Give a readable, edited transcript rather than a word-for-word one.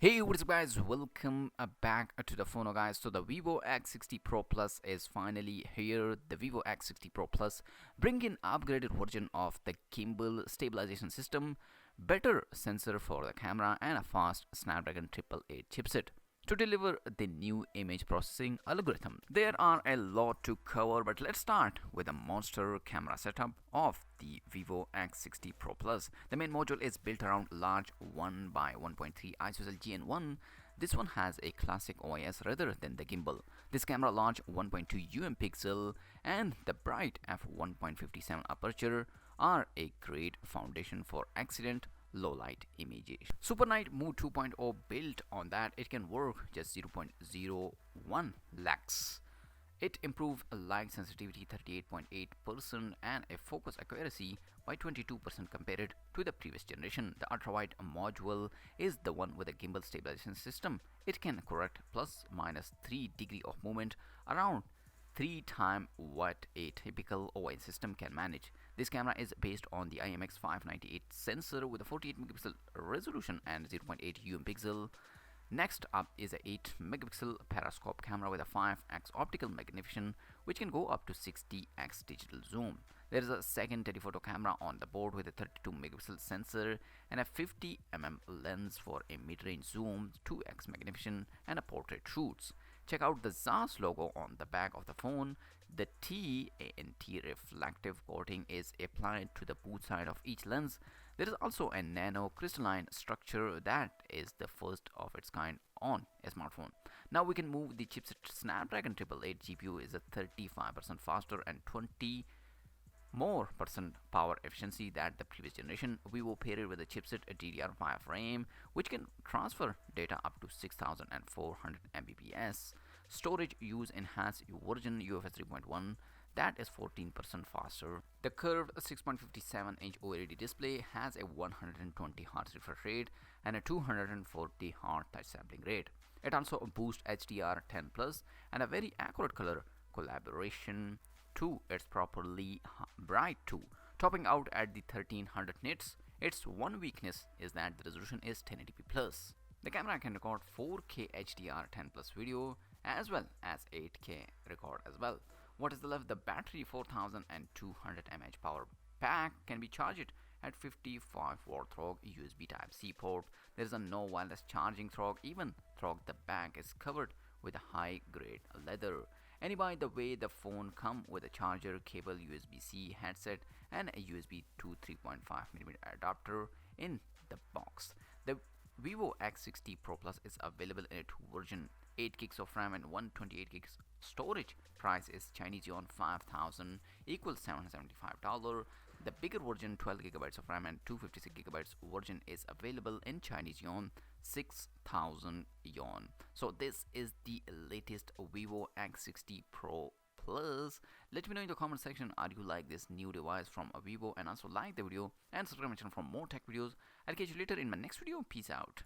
Hey, what's up guys, welcome back to the TheFonoGuy. So the Vivo X60 Pro Plus is finally here. The Vivo X60 Pro Plus bring in upgraded version of the gimbal stabilization system, better sensor for the camera and a fast Snapdragon 888 chipset to deliver the new image processing algorithm. There are a lot to cover, but let's start with a monster camera setup of the Vivo X60 Pro Plus. The main module is built around large 1 by 1.3 ISOCELL GN1. This one has a classic OIS rather than the gimbal. This camera large 1.2 pixel and the bright f1.57 aperture are a great foundation for excellent low light images. Super Night Move 2.0 built on that, it can work just 0.01 lakhs. It improved light sensitivity 38.8% and a focus accuracy by 22% compared to the previous generation. The ultrawide module is the one with a gimbal stabilization system. It can correct plus minus 3 degree of movement around 3 times what a typical OIS system can manage. This camera is based on the IMX598 sensor with a 48 megapixel resolution and 0.8 pixel. Next up is a 8 megapixel periscope camera with a 5x optical magnification, which can go up to 60x digital zoom. There is a second telephoto camera on the board with a 32 megapixel sensor and a 50 lens for a mid-range zoom, 2x magnification and a portrait shoots. Check out the ZAS logo on the back of the phone. The TNT reflective coating is applied to the boot side of each lens. There is also a nano crystalline structure that is the first of its kind on a smartphone. Now we can move the chipset. Snapdragon 888 GPU is a 35% faster and 20 more percent power efficiency than the previous generation. Vivo paired with a chipset a DDR5 RAM, which can transfer data up to 6400 Mbps. Storage use enhanced version UFS 3.1 that is 14% faster. The curved 6.57-inch OLED display has a 120 Hz refresh rate and a 240 Hz touch sampling rate. It also boosts HDR10 Plus and a very accurate color collaboration to its properly bright too, topping out at the 1300 nits. Its one weakness is that the resolution is 1080p plus. The camera can record 4K HDR10 plus video as well as 8K record as well. What is left? The battery 4200 mAh power pack can be charged at 55 watt through USB Type C port. There is a no wireless charging through, even though the back is covered with a high grade leather. And by the way, the phone come with a charger, cable, USB-C headset and a USB to 3.5mm adapter in the box. The Vivo X60 Pro Plus is available in a two version, 8 gigs of RAM and 128 gigs storage. Price is Chinese yuan 5000 equals $775. The bigger version, 12 gigabytes of RAM and 256 gigabytes version is available in Chinese yuan 6000 yuan. So this is the latest Vivo X60 Pro Plus. Let me know in the comment section, are you like this new device from Vivo, and also like the video and subscribe my channel for more tech videos. I'll catch you later in my next video. Peace out.